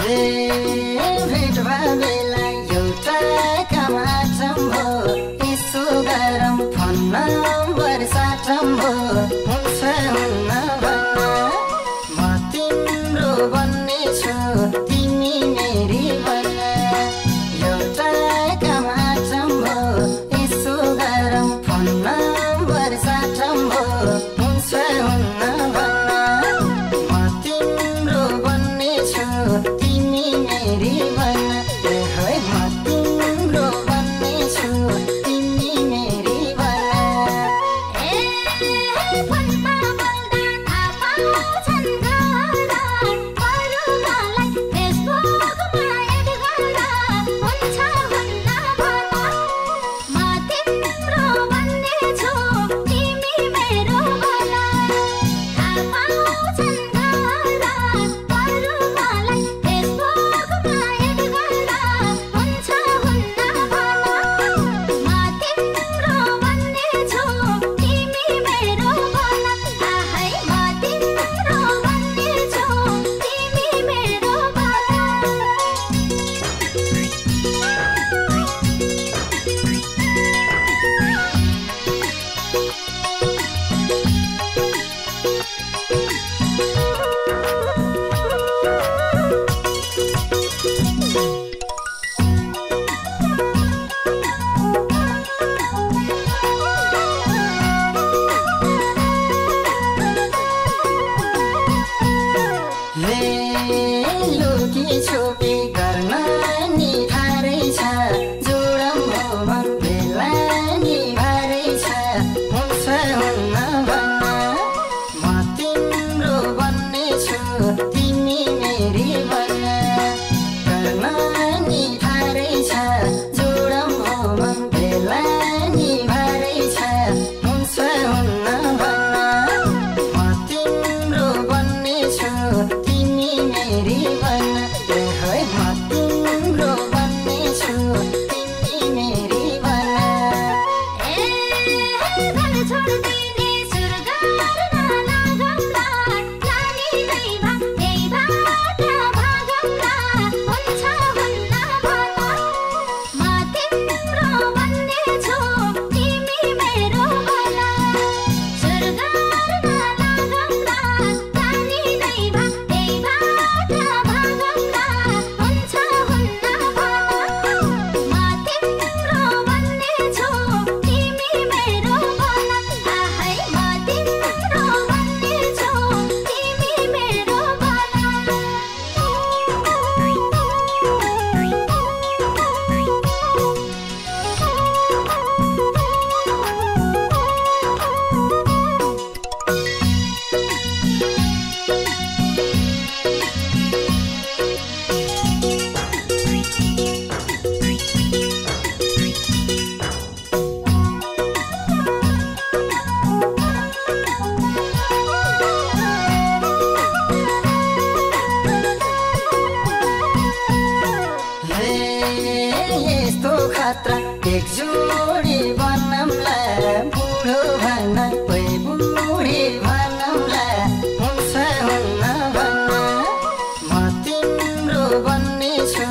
भेट बेला एउटा काम आँटम भो यसो गरम फोन नम्बर साटम भो हुन्छ हुन्न भन्न म तिम्रो बन्ने छु तिमी मेरी बन्न एउटा काम आँटम भो यसो गरम फोन नम्बर साटम भो हुन्छ हुन्न भन्न म तिम्रो बन्ने छु तिमी मेरी बन्न है म तिम्रो बन्ने छु तिमी मेरी बन्न फोनमा बोल्दा थाहा पाउँछन् घर अरूलाई फेसबुकमा एड गर्दा हुन्छ हुन्न भन्न म तिम्रो बन्ने छु तिमी मेरो बन्न थाहा पाउँछन् घर अरूलाई फेसबुकमा एड गर्दा हुन्छ हुन्न भन्न म तिम्रो बन्ने छु तिमी मेरो बन्न आहाई म तिम्रो बन्ने छु तिमी मेरो लुकी छुपी गर्न नि थारै छ जोडम हो मन बेला नि भारै छ हुन्छ हुन्न भन्न म तिम्रो बन्ने छु तिमी मेरी बन्न गर्न नि थारै छ जोडम हो मन बेला नि भारै छ हुन्छ हुन्न भन्न म तिम्रो बन्ने छु तिमी मेरी बन्न है म तिम्रो बन्ने छु तिमी मेरी बन्न घर छोड्दिने सुर गर्न लागौँला जानी नै भा त्यही बाटो भागौँला हुन्छ हुन्न भन्न म तिम्रो बन्ने छु तिमी मेरो बन्न सुर गर्न लागौँला जानी नै भा त्यही बाटो भागौँला हुन्छ हुन्न भन्न म तिम्रो बन्ने छु तिमी मेरो बन्न आहाई म तिम्रो बन्ने छु तिमी मेरो यस्तो खतरा एक जोडी बनौँला बुढो भन्न कोही बुढी बनौँला हुन्छ हुन्न भन्न म तिम्रो बन्ने छु